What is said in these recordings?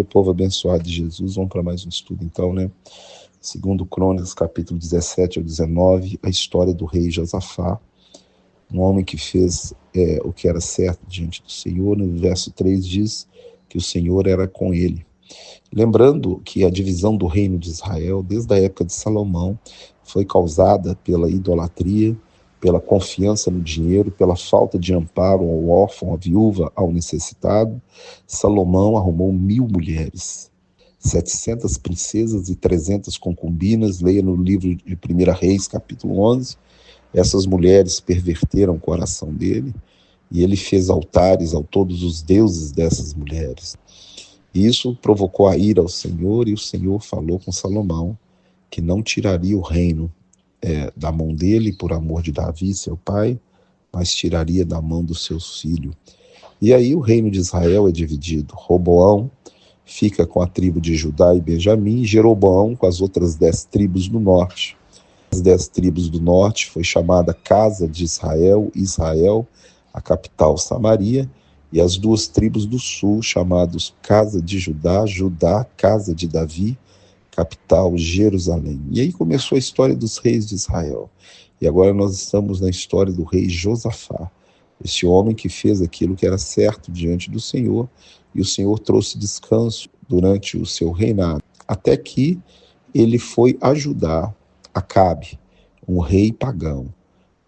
dia, povo abençoado de Jesus. Vamos para mais um estudo então, né? Segundo Crônicas, capítulo 17 ao 19, a história do rei Josafá, um homem que fez o que era certo diante do Senhor. No verso 3 diz que o Senhor era com ele. Lembrando que a divisão do reino de Israel, desde a época de Salomão, foi causada pela idolatria, pela confiança no dinheiro, pela falta de amparo ao órfão, à viúva, ao necessitado. Salomão arrumou 1000 mulheres, 700 princesas e 300 concubinas. Leia no livro de 1 Reis, capítulo 11. Essas mulheres perverteram o coração dele e ele fez altares a todos os deuses dessas mulheres. Isso provocou a ira ao Senhor, e o Senhor falou com Salomão que não tiraria o reino da mão dele por amor de Davi, seu pai, mas tiraria da mão dos seus filhos. E aí o reino de Israel é dividido. Roboão fica com a tribo de Judá e Benjamim, e Jeroboão com as outras 10 tribos do norte. As 10 tribos do norte foi chamada Casa de Israel, a capital Samaria, e as 2 tribos do sul, chamados Casa de Judá, Casa de Davi, capital Jerusalém. E aí começou a história dos reis de Israel. E agora nós estamos na história do rei Josafá, esse homem que fez aquilo que era certo diante do Senhor, e o Senhor trouxe descanso durante o seu reinado, até que ele foi ajudar Acabe, um rei pagão,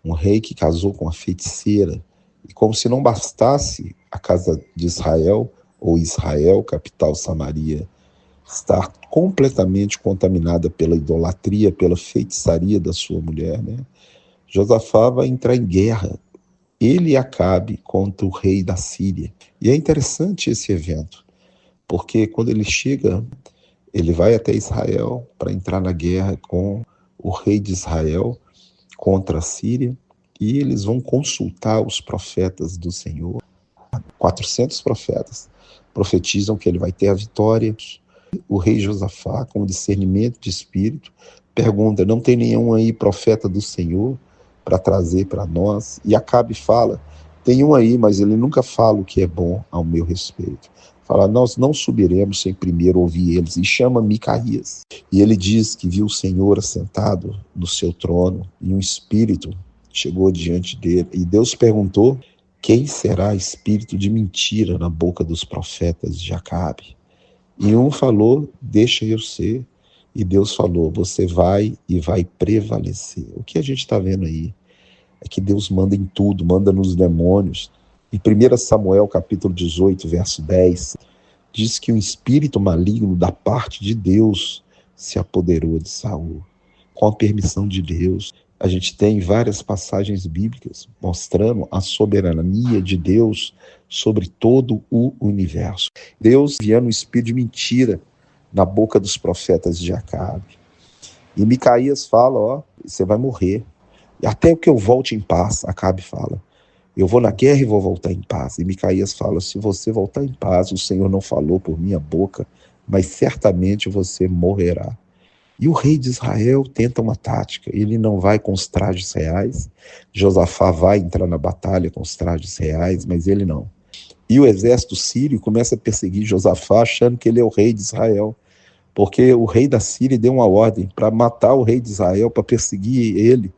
um rei que casou com a feiticeira. E como se não bastasse a casa de Israel, ou Israel, capital Samaria, estar completamente contaminada pela idolatria, pela feitiçaria da sua mulher, né? Josafá vai entrar em guerra, ele e Acabe, contra o rei da Síria. E é interessante esse evento, porque quando ele chega, ele vai até Israel para entrar na guerra com o rei de Israel contra a Síria, e eles vão consultar os profetas do Senhor. 400 profetas profetizam que ele vai ter a vitória. O rei Josafá, com discernimento de espírito, pergunta: não tem nenhum aí profeta do Senhor para trazer para nós? E Acabe fala: tem um aí, mas ele nunca fala o que é bom ao meu respeito. Fala: nós não subiremos sem primeiro ouvir eles. E chama Micaías. E ele diz que viu o Senhor assentado no seu trono, e um espírito chegou diante dele. E Deus perguntou: quem será espírito de mentira na boca dos profetas de Acabe? E um falou: deixa eu ser. E Deus falou: você vai e vai prevalecer. O que a gente está vendo aí é que Deus manda em tudo, manda nos demônios. Em 1 Samuel, capítulo 18, verso 10, diz que um espírito maligno da parte de Deus se apoderou de Saul, com a permissão de Deus. A gente tem várias passagens bíblicas mostrando a soberania de Deus sobre todo o universo. Deus enviando um espírito de mentira na boca dos profetas de Acabe. E Micaías fala: você vai morrer. E até que eu volte em paz, Acabe fala: eu vou na guerra e vou voltar em paz. E Micaías fala: se você voltar em paz, o Senhor não falou por minha boca, mas certamente você morrerá. E o rei de Israel tenta uma tática. Ele não vai com os trajes reais. Josafá vai entrar na batalha com os trajes reais, mas ele não. E o exército sírio começa a perseguir Josafá, achando que ele é o rei de Israel, porque o rei da Síria deu uma ordem para matar o rei de Israel, para perseguir ele.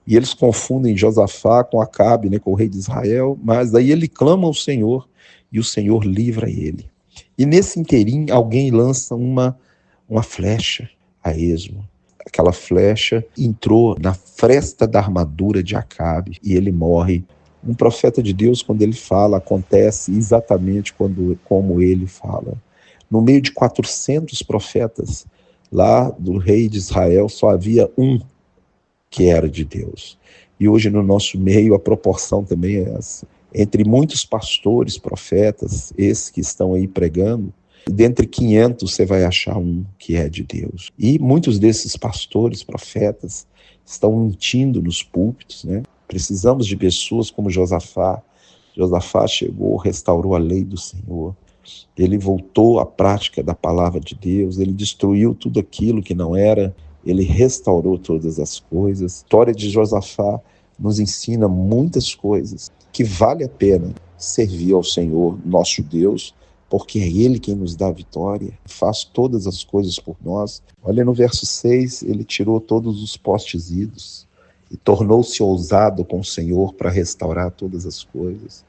E eles confundem Josafá com Acabe, né, com o rei de Israel, mas aí ele clama ao Senhor e o Senhor livra ele. E nesse interim, alguém lança uma flecha a esmo. Aquela flecha entrou na fresta da armadura de Acabe e ele morre. Um profeta de Deus, quando ele fala, acontece exatamente como ele fala. No meio de 400 profetas, lá do rei de Israel, só havia um que era de Deus. E hoje no nosso meio a proporção também é essa. Entre muitos pastores, profetas, esses que estão aí pregando, dentre 500 você vai achar um que é de Deus. E muitos desses pastores, profetas, estão mentindo nos púlpitos, né? Precisamos de pessoas como Josafá. Josafá chegou, restaurou a lei do Senhor. Ele voltou à prática da palavra de Deus. Ele destruiu tudo aquilo que não era. Ele restaurou todas as coisas. A história de Josafá nos ensina muitas coisas que vale a pena servir ao Senhor, nosso Deus, porque é Ele quem nos dá a vitória, faz todas as coisas por nós. Olha no verso 6, ele tirou todos os postes idos e tornou-se ousado com o Senhor para restaurar todas as coisas.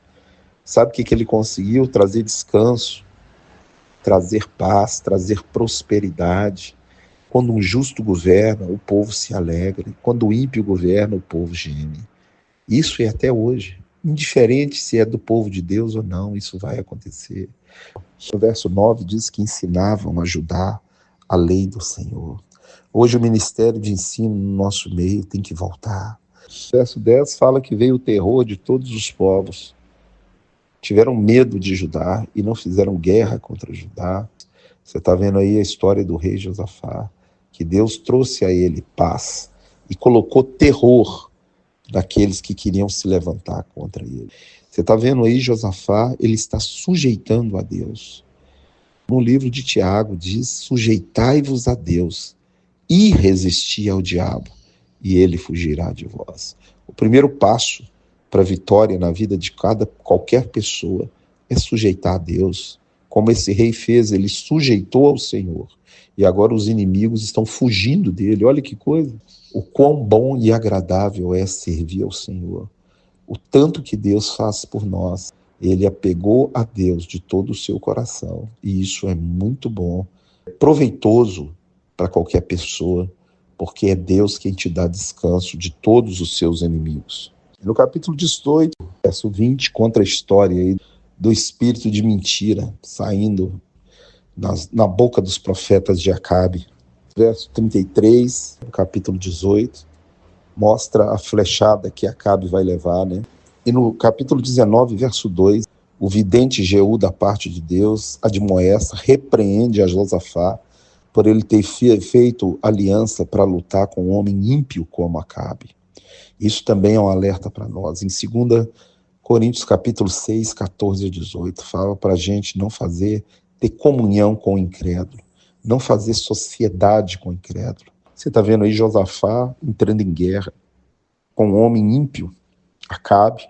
Sabe o que ele conseguiu? Trazer descanso, trazer paz, trazer prosperidade. Quando um justo governa, o povo se alegra. Quando o ímpio governa, o povo geme. Isso é até hoje. Indiferente se é do povo de Deus ou não, isso vai acontecer. O verso 9 diz que ensinavam a ajudar a lei do Senhor. Hoje o ministério de ensino no nosso meio tem que voltar. O verso 10 fala que veio o terror de todos os povos. Tiveram medo de Judá e não fizeram guerra contra Judá. Você está vendo aí a história do rei Josafá, que Deus trouxe a ele paz e colocou terror daqueles que queriam se levantar contra ele. Você está vendo aí Josafá, ele está sujeitando a Deus. No livro de Tiago diz, sujeitai-vos a Deus e resisti ao diabo, e ele fugirá de vós. O primeiro passo para a vitória na vida de qualquer pessoa é sujeitar a Deus. Como esse rei fez, ele sujeitou ao Senhor. E agora os inimigos estão fugindo dele. Olha que coisa. O quão bom e agradável é servir ao Senhor. O tanto que Deus faz por nós. Ele apegou a Deus de todo o seu coração. E isso é muito bom. É proveitoso para qualquer pessoa, porque é Deus quem te dá descanso de todos os seus inimigos. No capítulo 18, verso 20, conta a história aí do espírito de mentira saindo na boca dos profetas de Acabe. Verso 33, no capítulo 18, mostra a flechada que Acabe vai levar, né? E no capítulo 19, verso 2, o vidente Jeú, da parte de Deus, admoesta, repreende a Josafá por ele ter feito aliança para lutar com um homem ímpio como Acabe. Isso também é um alerta para nós. Em 2 Coríntios capítulo 6, 14 a 18, fala para a gente não ter comunhão com o incrédulo, não fazer sociedade com o incrédulo. Você está vendo aí Josafá entrando em guerra com um homem ímpio, Acabe,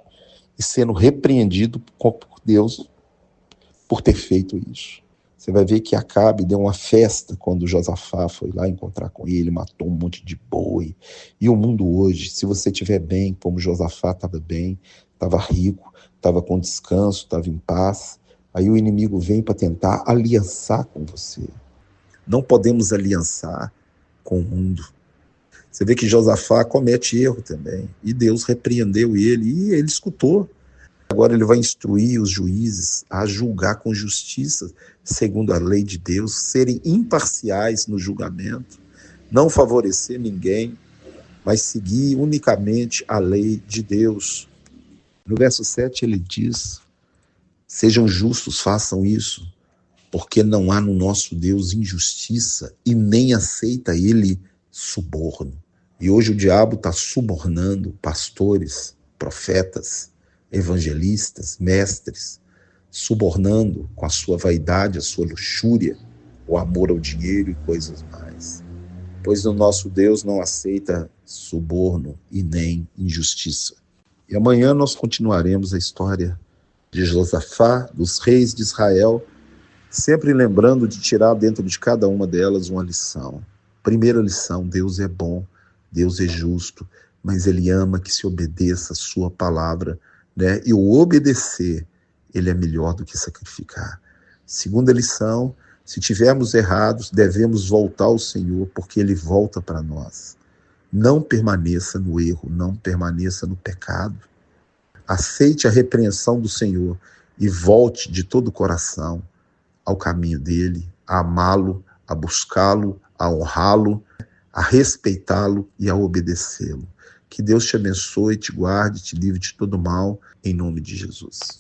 e sendo repreendido por Deus por ter feito isso. Você vai ver que Acabe deu uma festa quando Josafá foi lá encontrar com ele, matou um monte de boi. E o mundo hoje, se você estiver bem, como Josafá estava bem, estava rico, estava com descanso, estava em paz, aí o inimigo vem para tentar aliançar com você. Não podemos aliançar com o mundo. Você vê que Josafá comete erro também. E Deus repreendeu ele e ele escutou. Agora ele vai instruir os juízes a julgar com justiça, segundo a lei de Deus, serem imparciais no julgamento, não favorecer ninguém, mas seguir unicamente a lei de Deus. No verso 7 ele diz, sejam justos, façam isso, porque não há no nosso Deus injustiça e nem aceita ele suborno. E hoje o diabo está subornando pastores, profetas, evangelistas, mestres, subornando com a sua vaidade, a sua luxúria, o amor ao dinheiro e coisas mais. Pois o nosso Deus não aceita suborno e nem injustiça. E amanhã nós continuaremos a história de Josafá, dos reis de Israel, sempre lembrando de tirar dentro de cada uma delas uma lição. Primeira lição, Deus é bom, Deus é justo, mas Ele ama que se obedeça a sua palavra, né? E o obedecer, ele é melhor do que sacrificar. Segunda lição, se tivermos errados, devemos voltar ao Senhor, porque Ele volta para nós. Não permaneça no erro, não permaneça no pecado. Aceite a repreensão do Senhor e volte de todo o coração ao caminho dele, a amá-lo, a buscá-lo, a honrá-lo, a respeitá-lo e a obedecê-lo. Que Deus te abençoe, te guarde, te livre de todo mal, em nome de Jesus.